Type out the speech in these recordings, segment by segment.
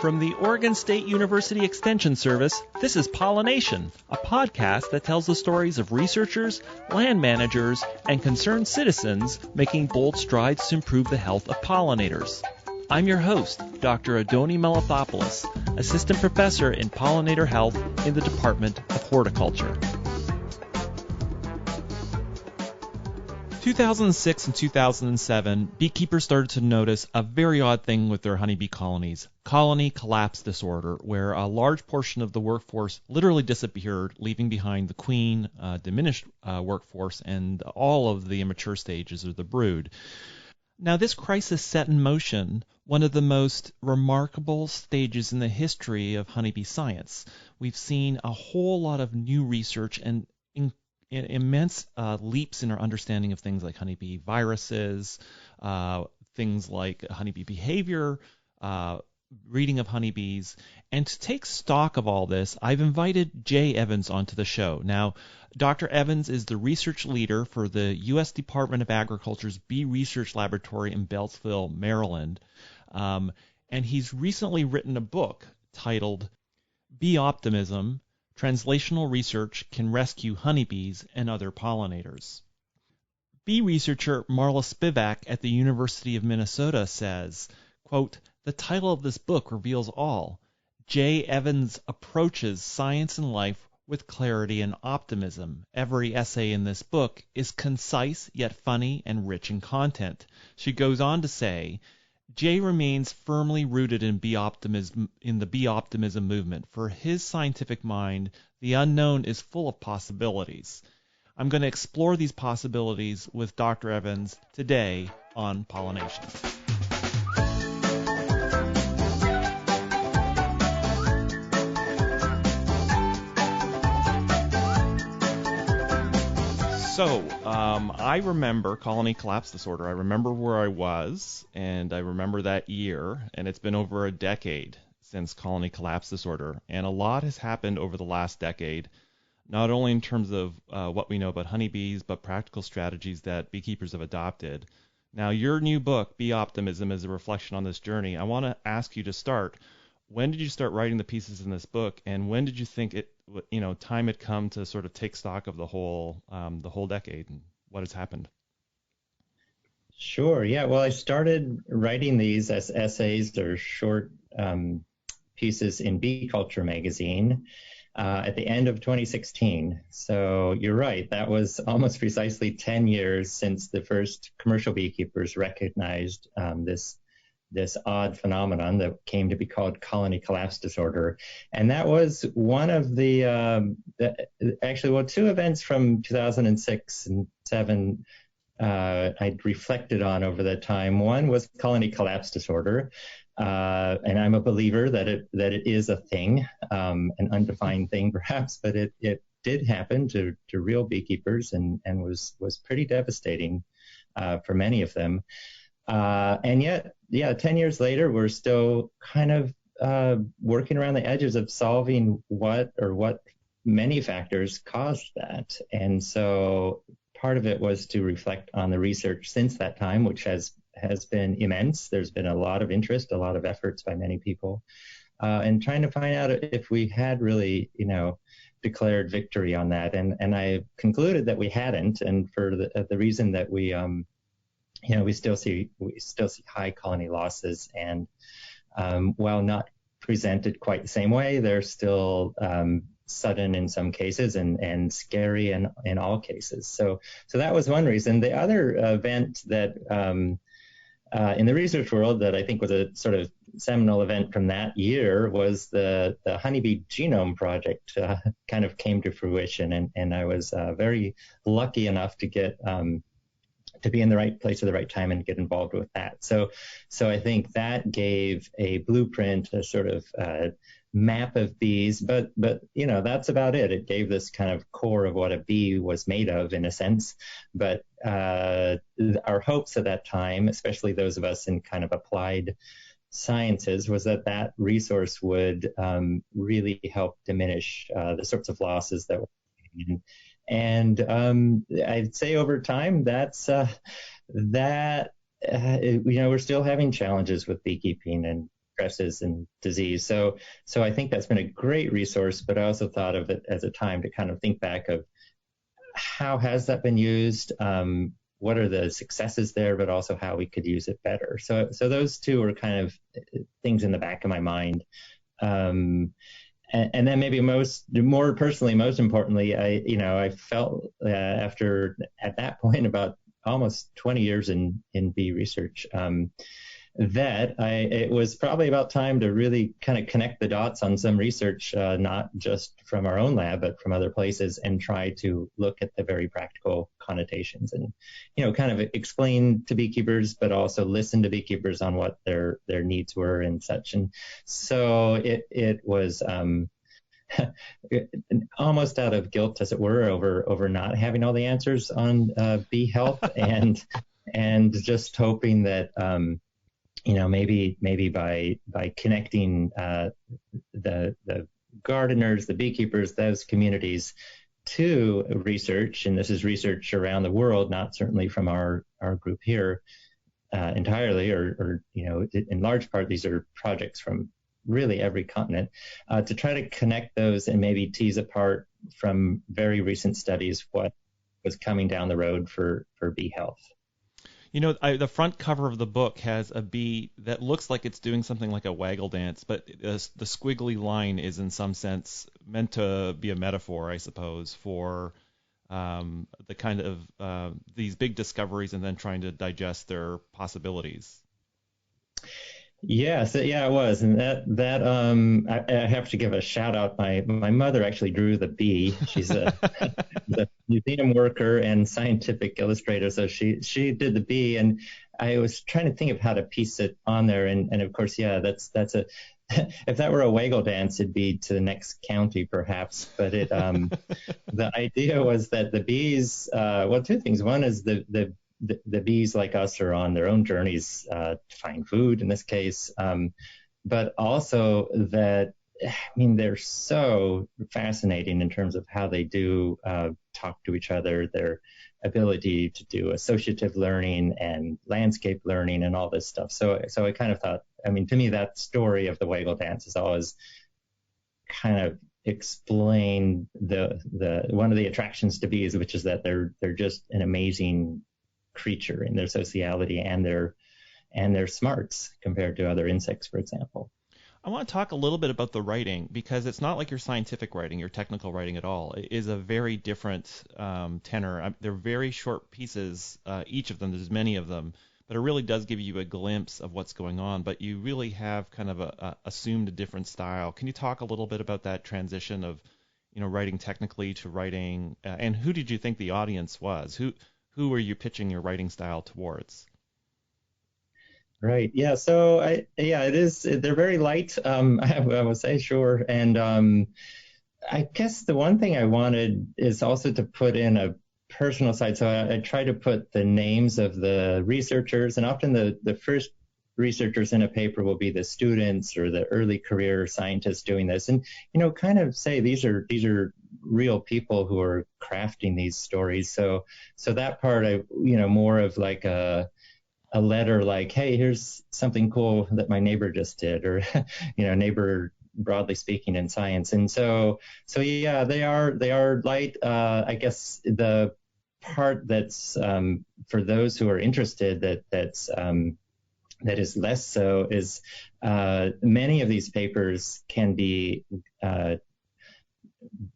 From the Oregon State University Extension Service, this is Pollination, a podcast that tells the stories of researchers, land managers, and concerned citizens making bold strides to improve the health of pollinators. I'm your host, Dr. Adoni Melathopoulos, Assistant Professor in Pollinator Health in the Department of Horticulture. 2006 and 2007, beekeepers started to notice a very odd thing with their honeybee colonies, colony collapse disorder, where a large portion of the workforce literally disappeared, leaving behind the queen, diminished workforce, and all of the immature stages of the brood. Now, this crisis set in motion one of the most remarkable stages in the history of honeybee science. We've seen a whole lot of new research and immense leaps in our understanding of things like honeybee viruses, things like honeybee behavior, breeding of honeybees. And to take stock of all this, I've invited Jay Evans onto the show. Now, Dr. Evans is the research leader for the U.S. Department of Agriculture's Bee Research Laboratory in Beltsville, Maryland. And he's recently written a book titled Beeoptimism: Translational Research Can Rescue Honeybees and Other Pollinators. Bee researcher Marla Spivak at the University of Minnesota says, quote, "The title of this book reveals all. Jay Evans approaches science and life with clarity and optimism. Every essay in this book is concise yet funny and rich in content." She goes on to say, Jay remains firmly rooted in the beeoptimism movement. For his scientific mind, the unknown is full of possibilities. I'm going to explore these possibilities with Dr. Evans today on Pollination. So, I remember colony collapse disorder. I remember where I was, and I remember that year, and it's been over a decade since colony collapse disorder. And a lot has happened over the last decade, not only in terms of what we know about honeybees, but practical strategies that beekeepers have adopted. Now, your new book, Beeoptimism, is a reflection on this journey. I want to ask you to start. When did you start writing the pieces in this book, and when did you think time had come to sort of take stock of the whole decade and what has happened? Sure. Yeah. Well, I started writing these as essays or short pieces in Bee Culture magazine at the end of 2016. So you're right. That was almost precisely 10 years since the first commercial beekeepers recognized this odd phenomenon that came to be called colony collapse disorder. And that was one of two events from 2006 and 2007 I'd reflected on over that time. One was colony collapse disorder. And I'm a believer that it is a thing, an undefined thing perhaps, but it did happen to real beekeepers and was pretty devastating for many of them. And yet, 10 years later, we're still kind of working around the edges of solving what many factors caused that. And so part of it was to reflect on the research since that time, which has been immense. There's been a lot of interest, a lot of efforts by many people, and trying to find out if we had really, declared victory on that. And I concluded that we hadn't, and for the reason that we still see high colony losses, and while not presented quite the same way, they're still sudden in some cases and scary in all cases. So that was one reason. The other event that in the research world that I think was a sort of seminal event from that year was the Honeybee Genome Project kind of came to fruition, and I was very lucky enough to get to be in the right place at the right time and get involved with that. So I think that gave a blueprint, a sort of map of bees, but that's about it. It gave this kind of core of what a bee was made of in a sense. But our hopes at that time, especially those of us in kind of applied sciences, was that resource would really help diminish the sorts of losses that were happening. And I'd say over time, we're still having challenges with beekeeping, stresses and disease. So I think that's been a great resource, but I also thought of it as a time to kind of think back of how has that been used? What are the successes there, but also how we could use it better. So those two are kind of things in the back of my mind. And then maybe more personally, most importantly, I felt after at that point about almost 20 years in bee research, that it was probably about time to really kind of connect the dots on some research, not just from our own lab, but from other places, and try to look at the very practical connotations and, kind of explain to beekeepers, but also listen to beekeepers on what their needs were and such. And so it was almost out of guilt, as it were, over not having all the answers on bee health, and just hoping that maybe by connecting the gardeners, the beekeepers, those communities to research, and this is research around the world, not certainly from our group here entirely, or in large part, these are projects from really every continent, to try to connect those and maybe tease apart from very recent studies what was coming down the road for bee health. The front cover of the book has a bee that looks like it's doing something like a waggle dance, but the squiggly line is in some sense meant to be a metaphor, I suppose, for the kind of these big discoveries and then trying to digest their possibilities. Yes, yeah, it was, and I have to give a shout out. My mother actually drew the bee. She's a museum worker and scientific illustrator, so she did the bee, and I was trying to think of how to piece it on there, and of course, yeah, that's a if that were a waggle dance, it'd be to the next county perhaps. But the idea was that the bees, two things. One is the bees, like us, are on their own journeys to find food in this case, but also that, they're so fascinating in terms of how they do talk to each other, their ability to do associative learning and landscape learning and all this stuff. So I kind of thought, to me, that story of the waggle dance has always kind of explained the one of the attractions to bees, which is that they're just an amazing creature in their sociality and their smarts compared to other insects, for example. I want to talk a little bit about the writing, because it's not like your scientific writing, your technical writing at all. It is a very different tenor. They're very short pieces, each of them. There's many of them, but it really does give you a glimpse of what's going on. But you really have kind of assumed a different style. Can you talk a little bit about that transition of, writing technically to writing, and who did you think the audience was? Who were you pitching your writing style towards? Right. Yeah. So it is. They're very light. I would say, sure. And I guess the one thing I wanted is also to put in a personal side. So I try to put the names of the researchers, and often the first researchers in a paper will be the students or the early career scientists doing this, and kind of say these are real people who are crafting these stories. So that part, more of like a letter, like, hey, here's something cool that my neighbor just did, or neighbor broadly speaking in science. And so yeah, they are light. I guess the part that's for those who are interested that is less so is many of these papers can be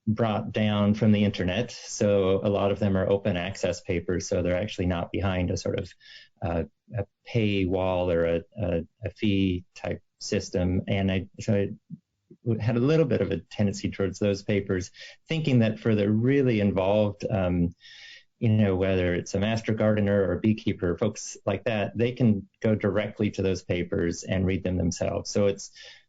brought down from the internet. So a lot of them are open access papers, so they're actually not behind a sort of a paywall or a fee type system. And I had a little bit of a tendency towards those papers, thinking that for the really involved, whether it's a master gardener or a beekeeper, folks like that, they can go directly to those papers and read them themselves.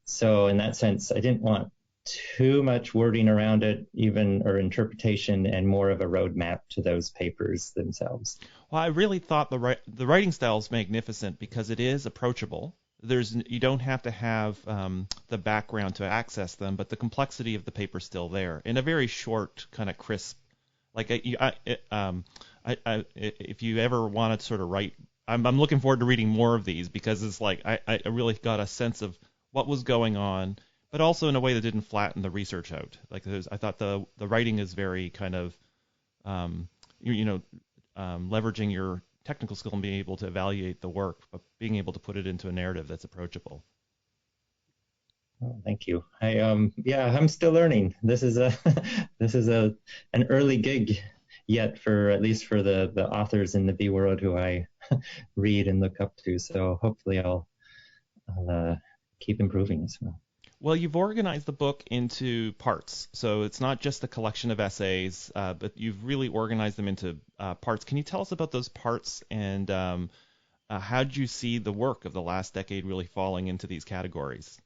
So in that sense, I didn't want too much wording around it, or interpretation, and more of a roadmap to those papers themselves. Well, I really thought the writing style is magnificent because it is approachable. You don't have to have the background to access them, but the complexity of the paper is still there in a very short, kind of crisp. Like if you ever want to sort of write, I'm looking forward to reading more of these, because it's like I really got a sense of what was going on, but also in a way that didn't flatten the research out. Like I thought the writing is very kind of leveraging your technical skill and being able to evaluate the work, but being able to put it into a narrative that's approachable. Oh, thank you. I'm still learning. This is a an early gig yet, for at least for the authors in the bee world who I read and look up to. So hopefully I'll keep improving as well. Well, you've organized the book into parts, so it's not just a collection of essays, but you've really organized them into parts. Can you tell us about those parts, and how did you see the work of the last decade really falling into these categories?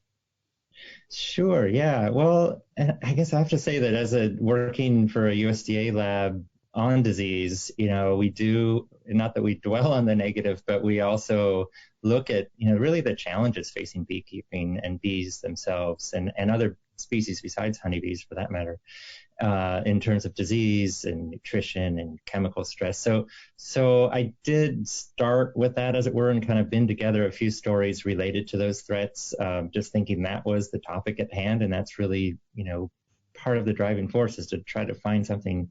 Sure. Yeah. Well, I guess I have to say that as a working for a USDA lab on disease, we do, not that we dwell on the negative, but we also look at, really the challenges facing beekeeping and bees themselves and other species besides honeybees for that matter, in terms of disease and nutrition and chemical stress. So I did start with that, as it were, and kind of been together a few stories related to those threats, just thinking that was the topic at hand. And that's really, part of the driving force, is to try to find something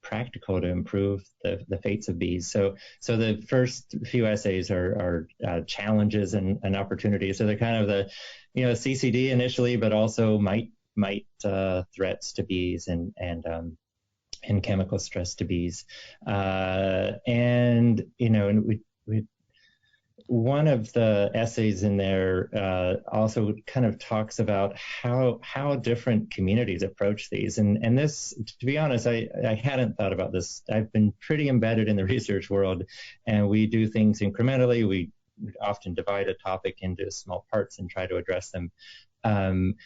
practical to improve the fates of bees. So the first few essays are challenges and opportunities. So they're kind of the, CCD initially, but also might threats to bees and chemical stress to bees. And we one of the essays in there also kind of talks about how different communities approach these. And this, to be honest, I hadn't thought about this. I've been pretty embedded in the research world, and we do things incrementally. We often divide a topic into small parts and try to address them.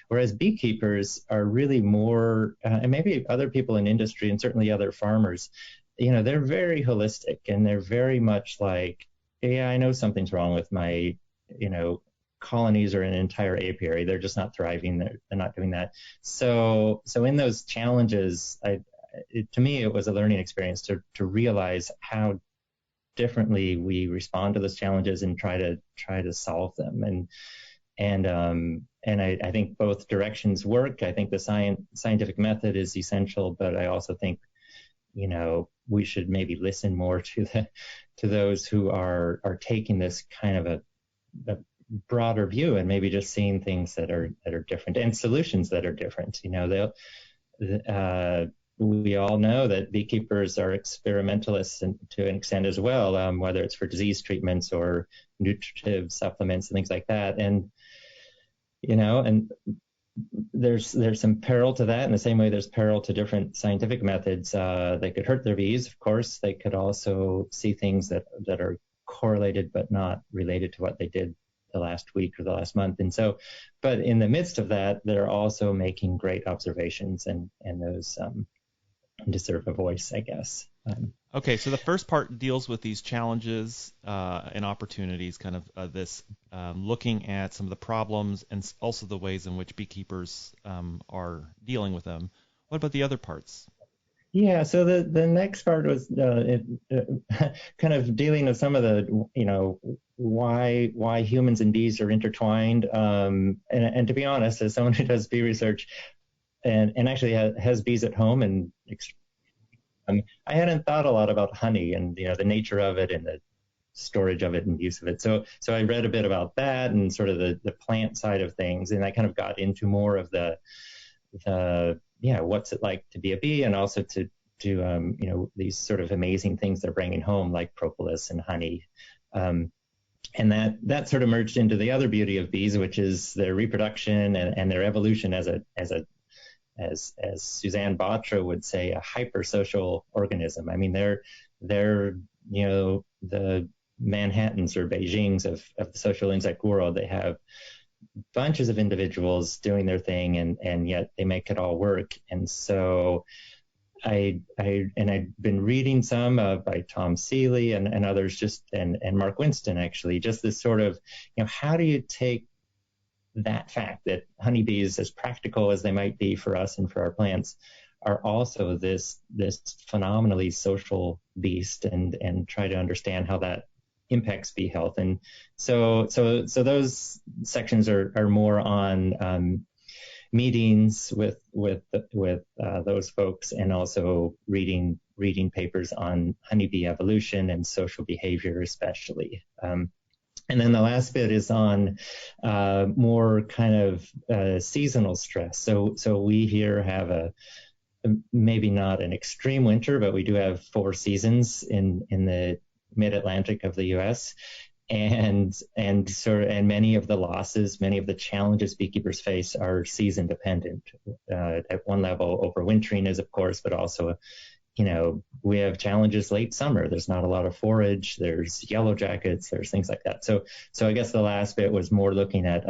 Whereas beekeepers are really more, and maybe other people in industry and certainly other farmers, they're very holistic, and they're very much like, yeah, I know something's wrong with my, colonies or an entire apiary. They're just not thriving. They're not doing that. So in those challenges, to me, it was a learning experience to realize how differently we respond to those challenges and try to solve them. And I think both directions work. I think the scientific method is essential, but I also think, we should maybe listen more to those who are taking this kind of a broader view and maybe just seeing things that are different and solutions that are different. We all know that beekeepers are experimentalists to an extent as well, whether it's for disease treatments or nutritive supplements and things like that. And there's some peril to that, in the same way there's peril to different scientific methods. They could hurt their bees, of course. They could also see things that are correlated but not related to what they did the last week or the last month. And so, but in the midst of that, they're also making great observations, and those deserve a voice, I guess. Okay, so the first part deals with these challenges and opportunities, kind of this looking at some of the problems and also the ways in which beekeepers are dealing with them. What about the other parts? Yeah, so the next part was kind of dealing with some of the, why humans and bees are intertwined. And to be honest, as someone who does bee research and actually has bees at home, and I hadn't thought a lot about honey and the nature of it and the storage of it and use of it. So I read a bit about that and sort of the plant side of things, and I kind of got into more of the what's it like to be a bee, and also to these sort of amazing things they're bringing home, like propolis and honey. And that sort of merged into the other beauty of bees, which is their reproduction and their evolution as Suzanne Batra would say, a hypersocial organism. I mean, they're the Manhattans or Beijings of the social insect world. They have bunches of individuals doing their thing, and yet they make it all work. And so I'd been reading some by Tom Seeley and others, just and Mark Winston, actually, just this sort of, how do you take that fact that honeybees, as practical as they might be for us and for our plants, are also this phenomenally social beast, and try to understand how that impacts bee health. And so those sections are more on meetings with those folks, and also reading papers on honeybee evolution and social behavior, especially. And then the last bit is on more kind of seasonal stress. So we here have maybe not an extreme winter, but we do have 4 seasons in the mid-Atlantic of the U.S. And many of the losses, many of the challenges beekeepers face are season dependent. At one level, overwintering is, of course, but also, we have challenges late summer. There's not a lot of forage. There's yellow jackets. There's things like that. So I guess the last bit was more looking at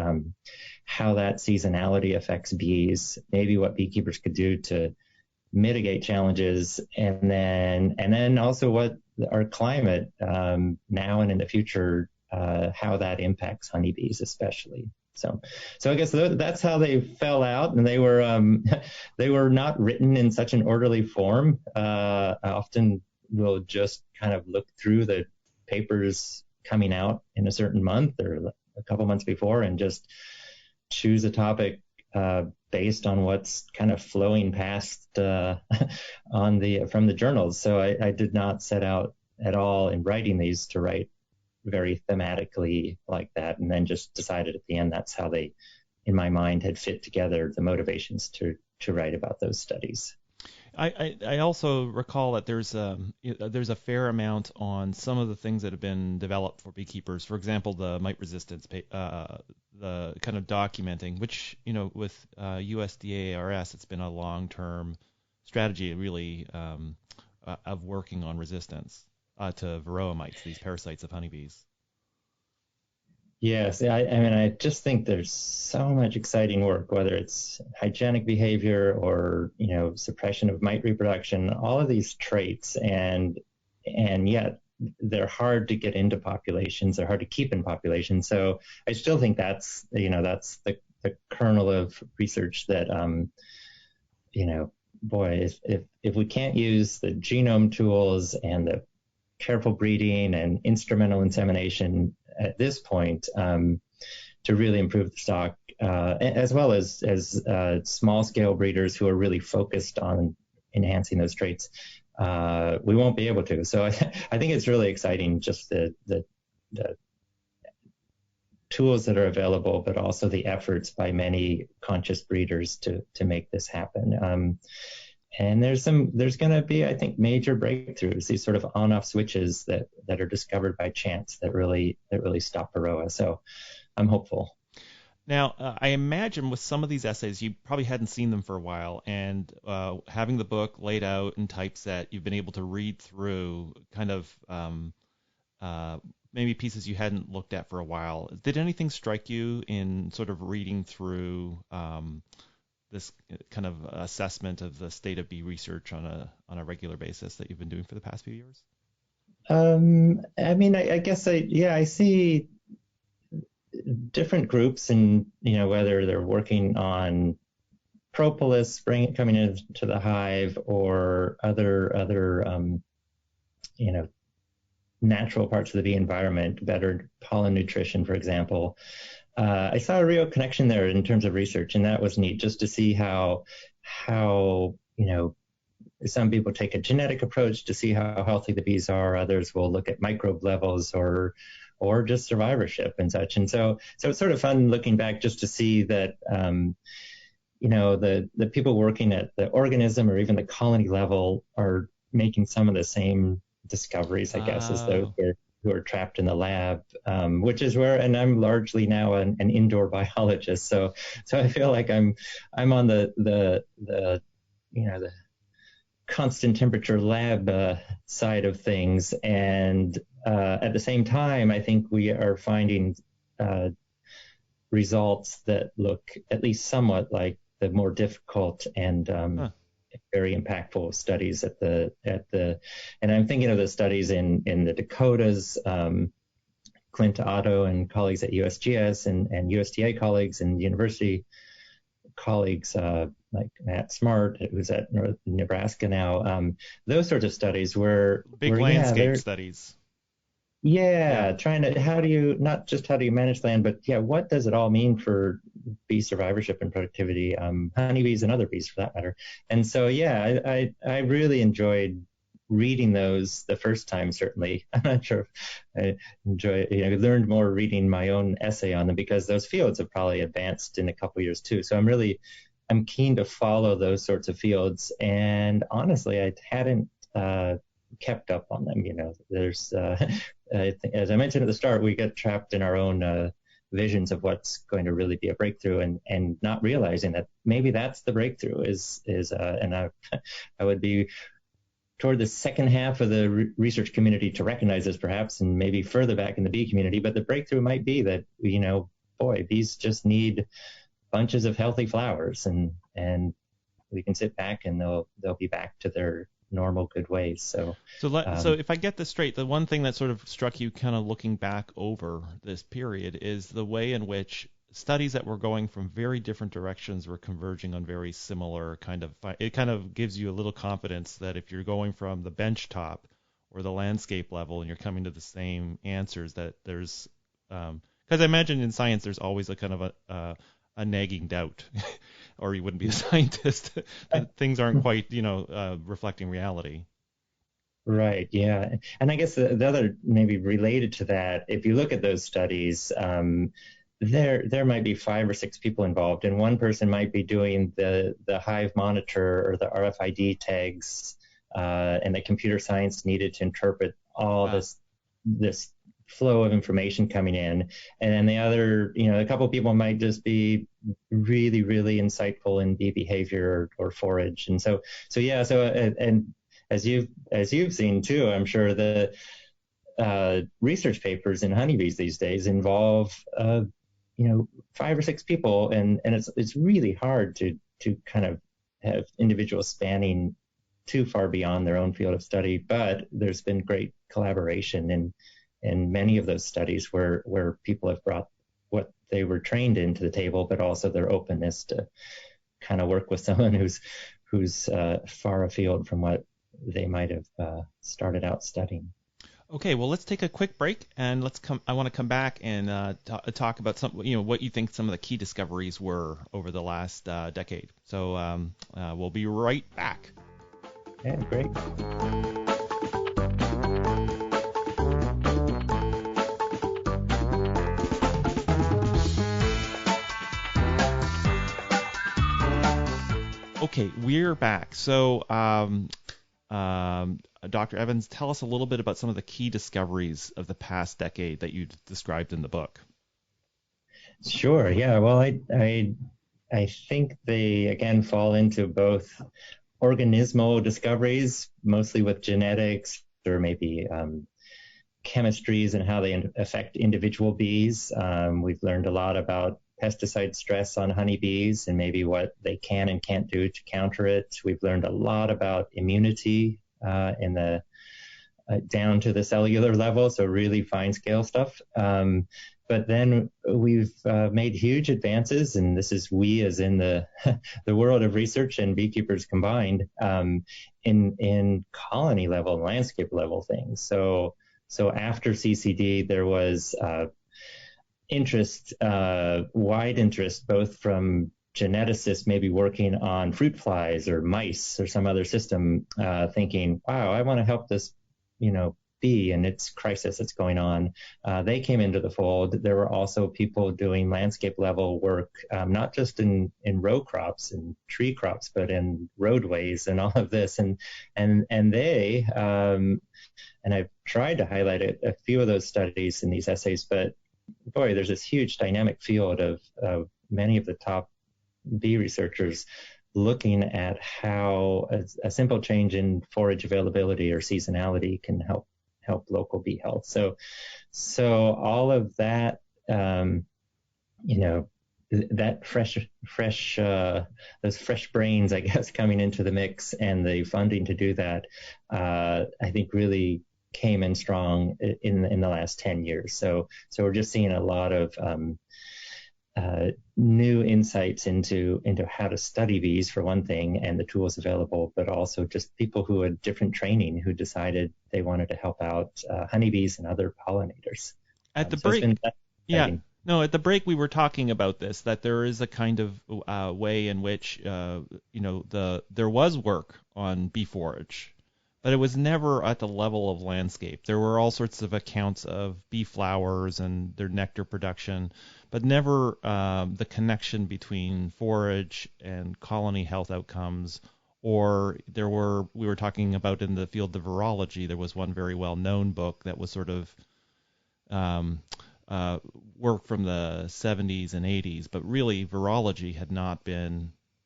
how that seasonality affects bees, maybe what beekeepers could do to mitigate challenges, and then also what our climate now and in the future, how that impacts honeybees especially. So I guess that's how they fell out, and they were not written in such an orderly form. I often will just kind of look through the papers coming out in a certain month or a couple months before, and just choose a topic based on what's kind of flowing past from the journals. So I did not set out at all in writing these to write very thematically like that, and then just decided at the end that's how they, in my mind, had fit together the motivations to write about those studies. I also recall that there's a fair amount on some of the things that have been developed for beekeepers. For example, the mite resistance, the kind of documenting, which with USDA ARS, it's been a long-term strategy, really, of working on resistance to varroa mites, these parasites of honeybees. Yes, I just think there's so much exciting work, whether it's hygienic behavior or suppression of mite reproduction, all of these traits, and yet they're hard to get into populations, they're hard to keep in populations. So I still think that's the kernel of research that boy, if we can't use the genome tools and the careful breeding and instrumental insemination at this point to really improve the stock, as well as small scale breeders who are really focused on enhancing those traits, we won't be able to. So I think it's really exciting, just the tools that are available, but also the efforts by many conscious breeders to make this happen. And there's going to be, I think, major breakthroughs, these sort of on-off switches that are discovered by chance that really stop varroa. So I'm hopeful. Now, I imagine with some of these essays, you probably hadn't seen them for a while, and having the book laid out in typeset, you've been able to read through kind of maybe pieces you hadn't looked at for a while. Did anything strike you in sort of reading through this kind of assessment of the state of bee research on a regular basis that you've been doing for the past few years? I guess I see different groups, and whether they're working on propolis coming into the hive or other natural parts of the bee environment, better pollen nutrition, for example. I saw a real connection there in terms of research, and that was neat, just to see how some people take a genetic approach to see how healthy the bees are. Others will look at microbe levels or just survivorship and such. And so it's sort of fun looking back just to see that the people working at the organism or even the colony level are making some of the same discoveries, I guess, as those who are trapped in the lab, which is where, and I'm largely now an indoor biologist, so I feel like I'm on the constant temperature lab side of things, and at the same time, I think we are finding results that look at least somewhat like the more difficult and very impactful studies and I'm thinking of the studies in the Dakotas, Clint Otto and colleagues at USGS and USDA colleagues and university colleagues like Matt Smart, who's at Nebraska now. Those sorts of studies where landscape studies. Yeah, Yeah. trying to, how do you, not just how do you manage land, but yeah, what does it all mean for bee survivorship and productivity, honeybees and other bees for that matter. And so, yeah, I really enjoyed reading those the first time, certainly. I'm not sure if I learned more reading my own essay on them because those fields have probably advanced in a couple years too. So I'm keen to follow those sorts of fields. And honestly, I hadn't, kept up on them. There's, as I mentioned at the start, we get trapped in our own visions of what's going to really be a breakthrough, and not realizing that maybe that's the breakthrough and I would be toward the second half of the research community to recognize this perhaps, and maybe further back in the bee community. But the breakthrough might be that, boy, bees just need bunches of healthy flowers, and we can sit back and they'll be back to their normal good ways. So if I get this straight, the one thing that sort of struck you kind of looking back over this period is the way in which studies that were going from very different directions were converging on very similar it kind of gives you a little confidence that if you're going from the bench top or the landscape level and you're coming to the same answers, that there's because I imagine in science there's always a kind of a nagging doubt, or you wouldn't be a scientist, that things aren't quite, reflecting reality. Right, yeah. And I guess the other, maybe related to that, if you look at those studies, there might be 5 or 6 people involved, and one person might be doing the hive monitor or the RFID tags, and the computer science needed to interpret all Ah, this flow of information coming in. And then the other, a couple of people might just be really, really insightful in bee behavior or forage. And so yeah, and as you've seen too, I'm sure the research papers in honeybees these days involve 5 or 6 people, and it's really hard to kind of have individuals spanning too far beyond their own field of study. But there's been great collaboration in many of those studies where people have brought what they were trained in to the table, but also their openness to kind of work with someone who's far afield from what they might have started out studying. okay, well, let's take a quick break and I want to come back and talk about what you think some of the key discoveries were over the last decade. So we'll be right back. Yeah, great. Okay, we're back. So, Dr. Evans, tell us a little bit about some of the key discoveries of the past decade that you described in the book. Sure. Yeah. Well, I think they again fall into both organismal discoveries, mostly with genetics, or maybe chemistries and how they affect individual bees. We've learned a lot about pesticide stress on honeybees and maybe what they can and can't do to counter it. We've learned a lot about immunity in the down to the cellular level, so really fine scale stuff. But then we've made huge advances, and this is we as in the the world of research and beekeepers combined, in colony level and landscape level things. So after CCD, there was wide interest, both from geneticists maybe working on fruit flies or mice or some other system, thinking, wow, I want to help this, bee and its crisis that's going on. They came into the fold. There were also people doing landscape level work, not just in row crops and tree crops, but in roadways and all of this. And they, and I've tried to highlight a few of those studies in these essays, but boy, there's this huge dynamic field of many of the top bee researchers looking at how a simple change in forage availability or seasonality can help local bee health. So all of that, that those fresh brains, I guess, coming into the mix and the funding to do that, I think really came in strong in the last 10 years. So we're just seeing a lot of new insights into how to study bees for one thing, and the tools available, but also just people who had different training who decided they wanted to help out honeybees and other pollinators. At the So it's break, been yeah, exciting. no, at the break we were talking about this, that there is a kind of way in which there was work on bee forage, but it was never at the level of landscape. There were all sorts of accounts of bee flowers and their nectar production, but never the connection between forage and colony health outcomes. Or we were talking about in the field of virology, there was one very well known book that was sort of um, work from the 70s and 80s, but really virology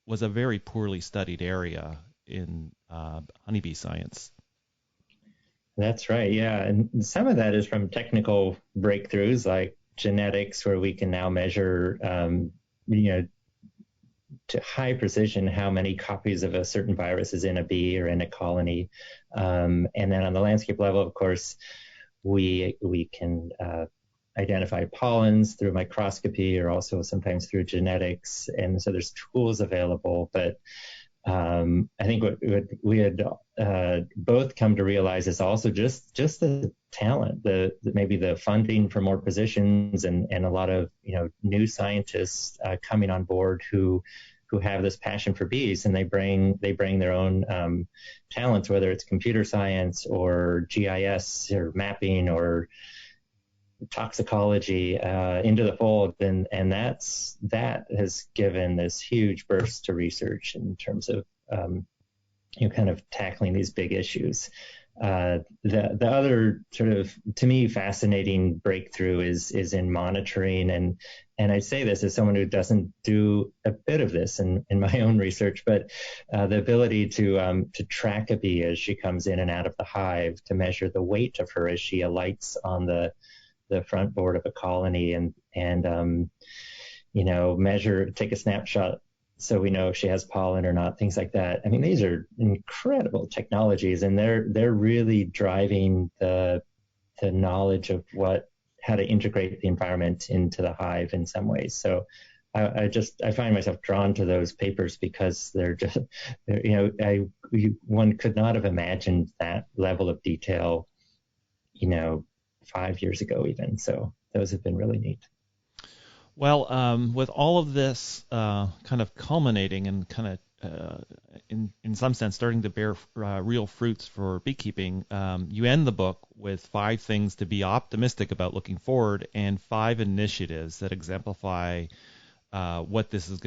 was a very poorly studied area in honeybee science. That's right. Yeah. And some of that is from technical breakthroughs like genetics, where we can now measure, to high precision how many copies of a certain virus is in a bee or in a colony. And then on the landscape level, of course, we can identify pollens through microscopy or also sometimes through genetics. And so there's tools available, but I think what we had both come to realize is also just the talent, maybe the funding for more positions, and a lot of new scientists coming on board who have this passion for bees, and they bring their own talents, whether it's computer science or GIS or mapping or toxicology into the fold, and that has given this huge burst to research in terms of kind of tackling these big issues. The other sort of, to me, fascinating breakthrough is in monitoring, and I say this as someone who doesn't do a bit of this in my own research, but the ability to track a bee as she comes in and out of the hive, to measure the weight of her as she alights on the front board of a colony, and take a snapshot so we know if she has pollen or not, things like that. I mean, these are incredible technologies, and they're really driving the knowledge of how to integrate the environment into the hive in some ways. So I find myself drawn to those papers because one could not have imagined that level of detail, 5 years ago even. So those have been really neat. Well, with all of this kind of culminating and kind of, in some sense, starting to bear real fruits for beekeeping, you end the book with 5 things to be optimistic about looking forward, and 5 initiatives that exemplify what this is,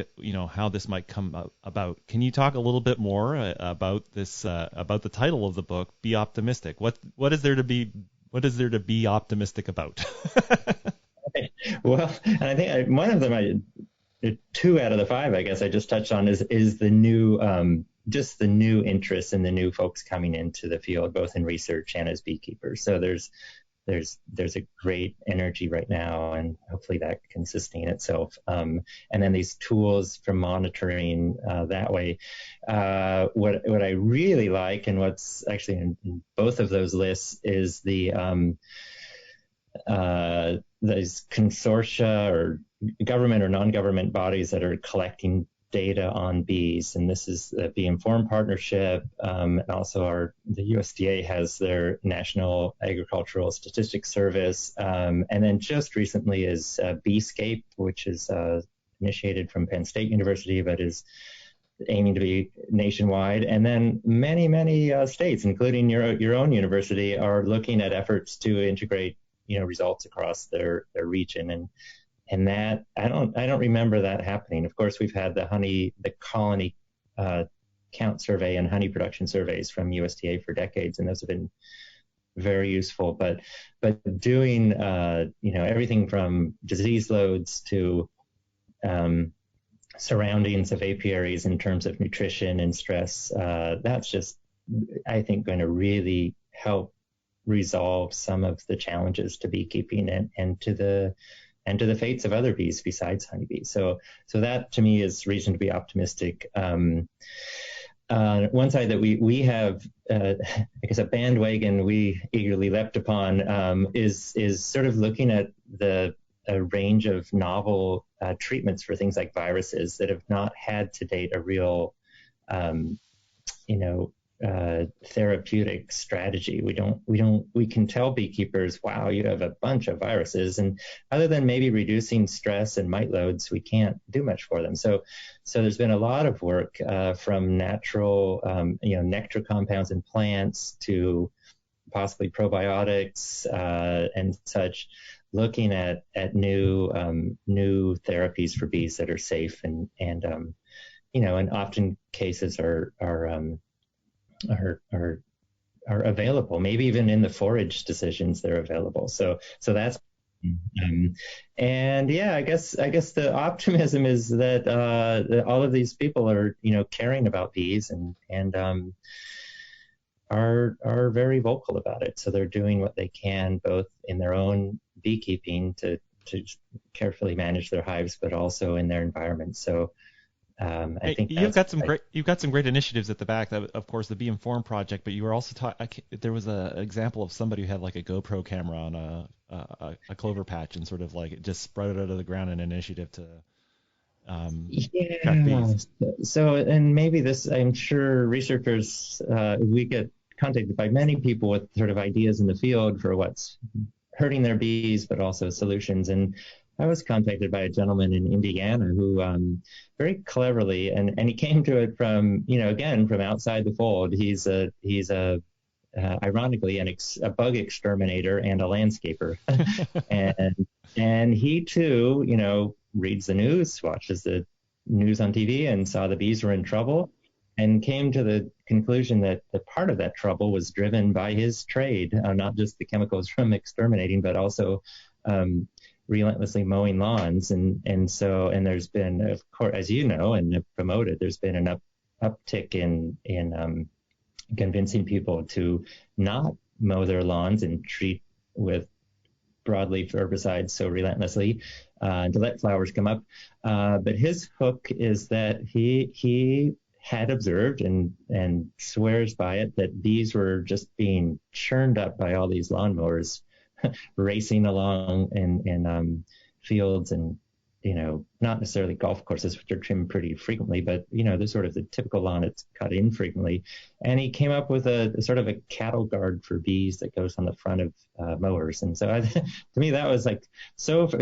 how this might come about. Can you talk a little bit more about this, about the title of the book, Be Optimistic? What is there to be optimistic about? Well, and I think one of them, 2 out of the 5, I guess I just touched on, is the new, just the new interest and the new folks coming into the field, both in research and as beekeepers. So there's a great energy right now, and hopefully that can sustain itself. And then these tools for monitoring that way. What I really like, and what's actually in both of those lists, is these consortia or government or non-government bodies that are collecting data on bees. And this is the Bee Informed Partnership. And also the USDA has their National Agricultural Statistics Service. And then just recently is Beescape, which is initiated from Penn State University, but is aiming to be nationwide. And then many, many states, including your own university, are looking at efforts to integrate results across their region, and that I don't remember that happening. Of course, we've had the colony count survey and honey production surveys from USDA for decades, and those have been very useful. But doing everything from disease loads to surroundings of apiaries in terms of nutrition and stress, that's just, I think, going to really help resolve some of the challenges to beekeeping and to the fates of other bees besides honeybees. So that to me is reason to be optimistic. One side that we have, I guess, a bandwagon we eagerly leapt upon is sort of looking at the a range of novel treatments for things like viruses that have not had to date a real, therapeutic strategy. We can tell beekeepers, wow, you have a bunch of viruses, and other than maybe reducing stress and mite loads, we can't do much for them. So there's been a lot of work from natural, nectar compounds in plants to possibly probiotics and such, looking at new therapies for bees that are safe and in often cases are available. Maybe even in the forage decisions they're available. So that's and yeah, I guess the optimism is that all of these people are caring about bees and are very vocal about it. So they're doing what they can, both in their own beekeeping to carefully manage their hives, but also in their environment. So I think you've got some great initiatives at the back. That, of course, the Be Informed project, but you were also there was an example of somebody who had like a GoPro camera on a clover patch and sort of like just spread it out of the ground in an initiative to track bees. So, and maybe this, I'm sure researchers, we get contacted by many people with sort of ideas in the field for what's hurting their bees, but also solutions. And I was contacted by a gentleman in Indiana who very cleverly, and he came to it from, again, from outside the fold. He's ironically a bug exterminator and a landscaper. and he too, reads the news, watches the news on TV, and saw the bees were in trouble, and came to the conclusion that the part of that trouble was driven by his trade, not just the chemicals from exterminating, but also relentlessly mowing lawns. And there's been, of course, as you know and have promoted, there's been an uptick in convincing people to not mow their lawns and treat with broadleaf herbicides so relentlessly, to let flowers come up. But his hook is that he had observed and swears by it that bees were just being churned up by all these lawnmowers racing along in fields and, not necessarily golf courses, which are trimmed pretty frequently, but, the sort of the typical lawn that's cut infrequently. And he came up with a sort of a cattle guard for bees that goes on the front of mowers. And so to me, that was like,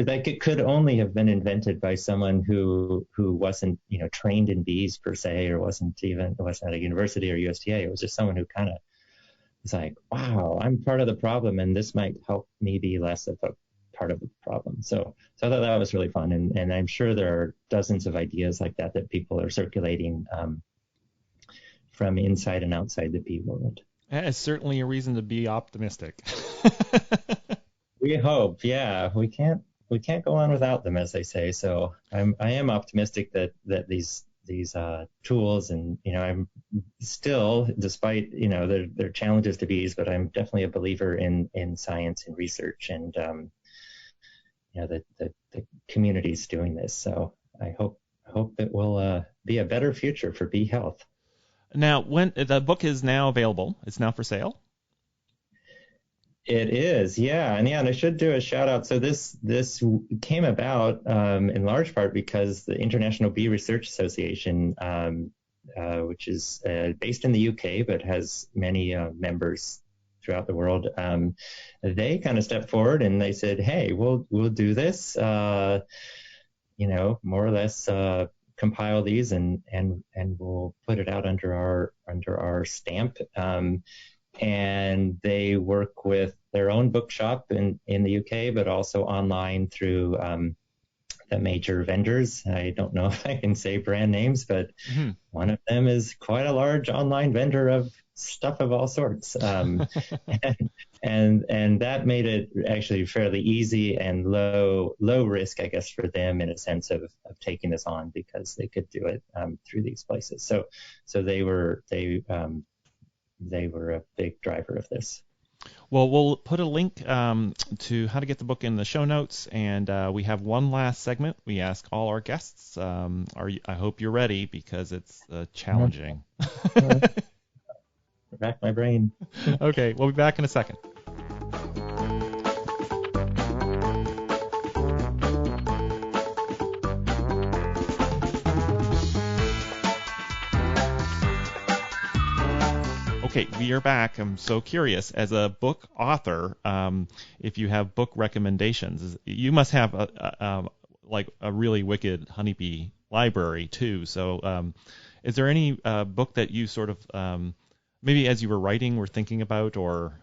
like it could only have been invented by someone who wasn't, trained in bees per se, or wasn't at a university or USDA. It was just someone who kind of was like, wow, I'm part of the problem, and this might help me be less of a part of the problem. So I thought that was really fun, and I'm sure there are dozens of ideas like that people are circulating from inside and outside the bee world. That is certainly a reason to be optimistic. We hope, yeah. We can't go on without them, as they say. So I am optimistic that these tools, and I'm still, despite there are challenges to bees, but I'm definitely a believer in science and research, and the community's doing this. So I hope it will be a better future for bee health. Now, when the book is now available, it's now for sale. It is, yeah, and I should do a shout out. So this came about in large part because the International Bee Research Association, which is based in the UK but has many members throughout the world, they kind of stepped forward and they said, "Hey, we'll do this, more or less." Compile these and we'll put it out under our stamp. And they work with their own bookshop in the UK, but also online through the major vendors. I don't know if I can say brand names, but one of them is quite a large online vendor of stuff of all sorts. And that made it actually fairly easy and low risk, I guess, for them in a sense of taking this on, because they could do it through these places. So they were a big driver of this. Well, we'll put a link to how to get the book in the show notes, and we have one last segment. We ask all our guests. I hope you're ready, because it's challenging. Rack my brain. Okay, we'll be back in a second. Okay, we are back. I'm so curious. As a book author, if you have book recommendations, you must have like a really wicked honeybee library too. So, is there any book that you sort of maybe as you were writing were thinking about, or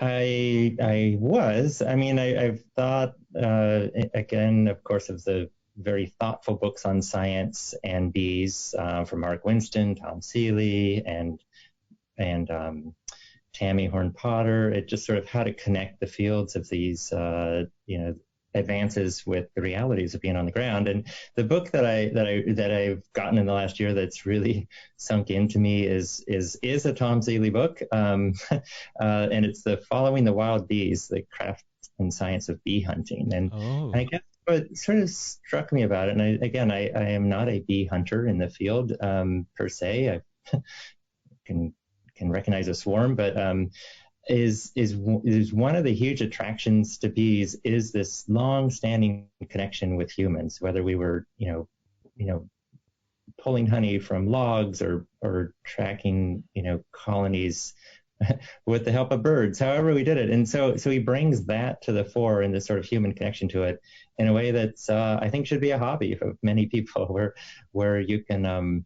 I was. I mean, I've thought again, of course, of the very thoughtful books on science and bees from Mark Winston, Tom Seeley, and Tammy Horn Potter. It just sort of how to connect the fields of these, advances with the realities of being on the ground. And the book that I've gotten in the last year that's really sunk into me is a Tom Seeley book, and it's the Following the Wild Bees: The Craft and Science of Bee Hunting. And I guess what sort of struck me about it, and I am not a bee hunter in the field per se. I can recognize a swarm, but is one of the huge attractions to bees is this long-standing connection with humans, whether we were pulling honey from logs or tracking colonies with the help of birds, however we did it. And so he brings that to the fore in this sort of human connection to it in a way that's I think should be a hobby for many people, where you can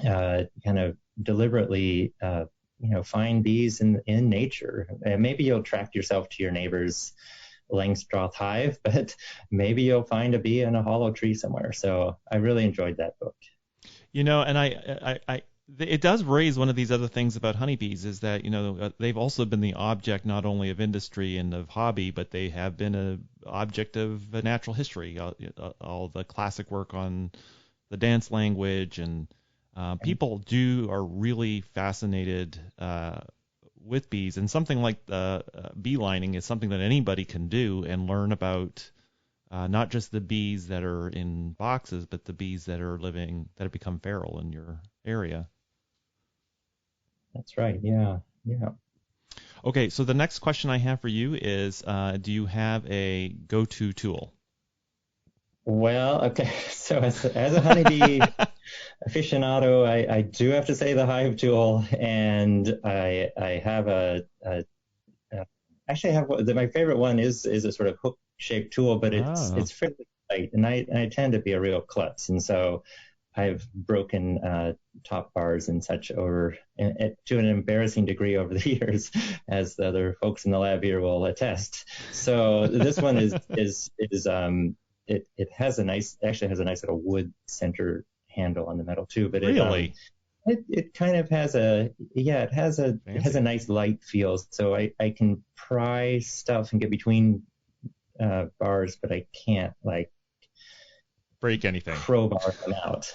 kind of deliberately find bees in nature. And maybe you'll attract yourself to your neighbor's Langstroth hive, but maybe you'll find a bee in a hollow tree somewhere. So I really enjoyed that book. And it does raise one of these other things about honeybees, is that they've also been the object not only of industry and of hobby, but they have been an object of natural history. All the classic work on the dance language, and people are really fascinated with bees, and something like bee lining is something that anybody can do and learn about. Not just the bees that are in boxes, but the bees that have become feral in your area. That's right. Yeah. Okay, so the next question I have for you is, do you have a go-to tool? Well, okay. So as a honeybee aficionado, I do have to say the hive tool, and I have actually I have my favorite one is a sort of hook-shaped tool, but it's fairly light, and I tend to be a real klutz, and so I've broken top bars and such to an embarrassing degree over the years, as the other folks in the lab here will attest. So this one it has a nice little wood center handle on the metal too, but really? It kind of has it has a nice light feel, so I can pry stuff and get between bars, but I can't break anything, crowbar them out.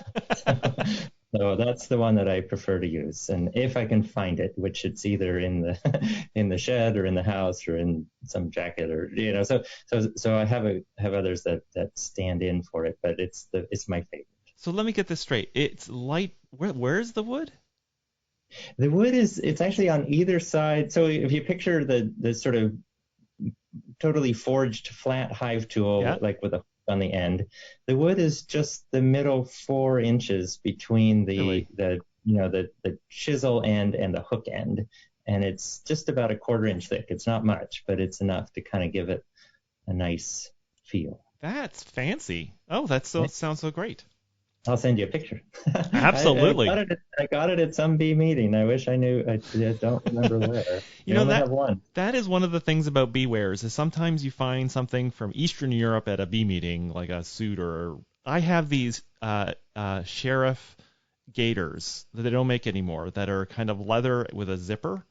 So that's the one that I prefer to use, and if I can find it, which it's either in the shed or in the house or in some jacket, or so I have others that stand in for it, but it's my favorite. So let me get this straight. It's light. Where's the wood? The wood it's actually on either side. So if you picture the sort of totally forged flat hive tool, like with a hook on the end, the wood is just the middle 4 inches between the chisel end and the hook end, and it's just about a 1/4 inch thick. It's not much, but it's enough to kind of give it a nice feel. That's fancy. Oh, sounds so great. I'll send you a picture. Absolutely. I got it at some bee meeting. I wish I knew. I don't remember where. That is one of the things about bee wares, is sometimes you find something from Eastern Europe at a bee meeting, like a suit, or I have these sheriff gaiters that they don't make anymore, that are kind of leather with a zipper.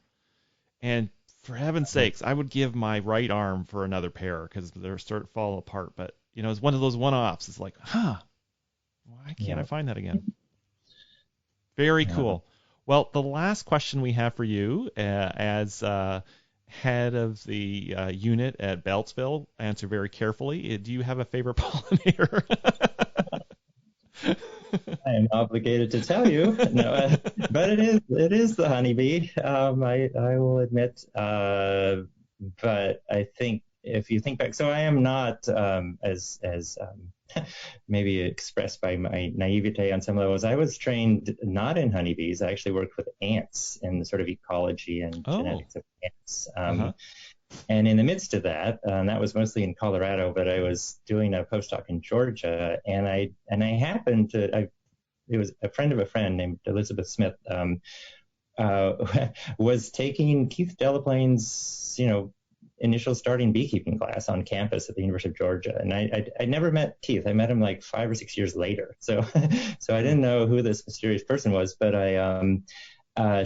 And for heaven's sakes, I would give my right arm for another pair, because they're starting to fall apart. But it's one of those one-offs. It's like, why can't I find that again? Very cool. Well, the last question we have for you, as head of the unit at Beltsville, answer very carefully. Do you have a favorite pollinator? I am obligated to tell you, but it is the honeybee. I will admit, but I think if you think back, so I am not as maybe expressed by my naivete on some levels. I was trained not in honeybees. I actually worked with ants in the sort of ecology and genetics of ants. And in the midst of that, that was mostly in Colorado, but I was doing a postdoc in Georgia, and I happened to, it was a friend of a friend named Elizabeth Smith, was taking Keith Delaplane's, initial starting beekeeping class on campus at the University of Georgia. And I never met Keith. I met him like 5 or 6 years later. So I didn't know who this mysterious person was, but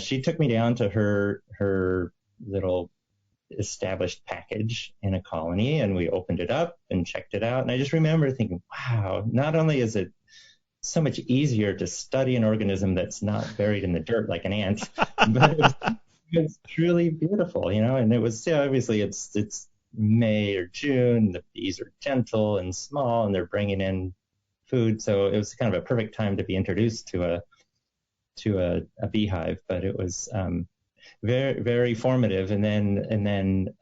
she took me down to her little established package in a colony, and we opened it up and checked it out. And I just remember thinking, wow, not only is it so much easier to study an organism that's not buried in the dirt like an ant, but it's truly beautiful, and it was, obviously it's May or June, the bees are gentle and small and they're bringing in food. So it was kind of a perfect time to be introduced to a beehive, but it was very, very formative. And then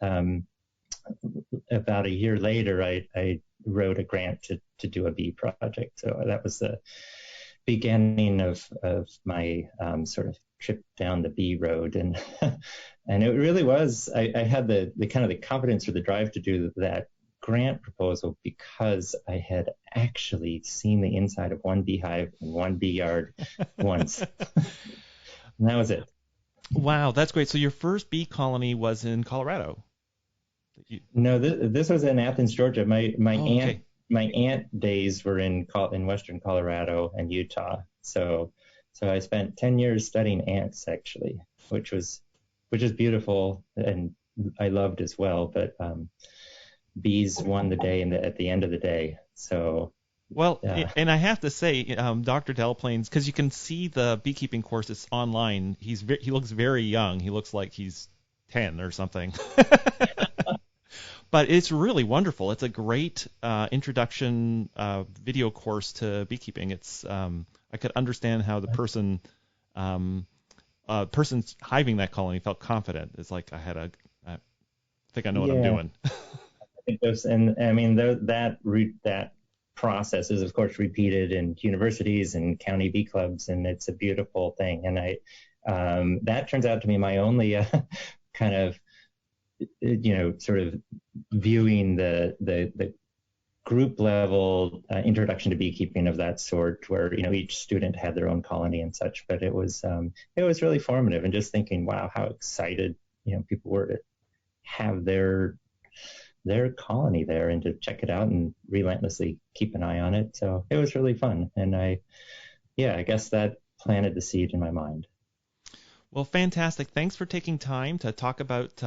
about a year later, I wrote a grant to do a bee project. So that was the beginning of my sort of trip down the bee road. And and it really was, I had the kind of the confidence or the drive to do that grant proposal because I had actually seen the inside of one beehive in one bee yard once. And that was it. Wow, that's great. So your first bee colony was in Colorado? No, this was in Athens, Georgia. My aunt days were in western Colorado and Utah. So I spent 10 years studying ants, actually, which is beautiful and I loved as well. But bees won the day at the end of the day. So. Well, and I have to say, Dr. Delaplane's, because you can see the beekeeping courses online, he looks very young. He looks like he's 10 or something. But it's really wonderful. It's a great introduction video course to beekeeping. It's I could understand how the person hiving that colony felt confident. It's like I think I know what I'm doing. I think that process is, of course, repeated in universities and county bee clubs, and it's a beautiful thing. And that turns out to be my only kind of, sort of viewing the group level introduction to beekeeping of that sort, where each student had their own colony and such. But it was really formative, and just thinking, wow, how excited people were to have their colony there and to check it out and relentlessly keep an eye on it. So it was really fun. And I guess that planted the seed in my mind. Well, fantastic. Thanks for taking time to talk about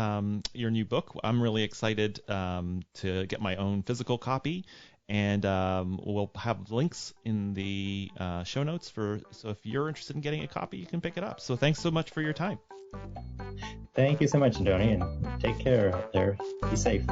your new book. I'm really excited to get my own physical copy, and we'll have links in the show notes so if you're interested in getting a copy, you can pick it up. So thanks so much for your time. Thank you so much, Tony, and take care out there. Be safe.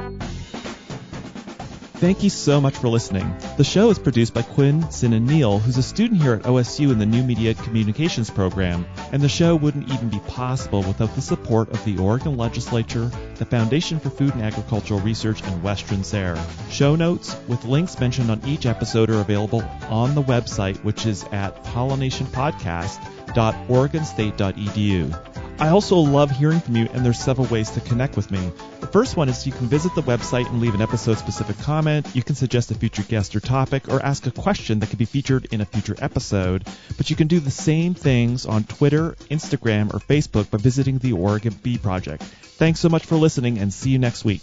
Thank you so much for listening. The show is produced by Quinn, Sin, and Neil, who's a student here at OSU in the New Media Communications program, and the show wouldn't even be possible without the support of the Oregon Legislature, the Foundation for Food and Agricultural Research, and Western SARE. Show notes with links mentioned on each episode are available on the website, which is at pollinationpodcast.oregonstate.edu. I also love hearing from you, and there's several ways to connect with me. The first one is you can visit the website and leave an episode-specific comment. You can suggest a future guest or topic, or ask a question that could be featured in a future episode. But you can do the same things on Twitter, Instagram, or Facebook by visiting the Oregon Bee Project. Thanks so much for listening, and see you next week.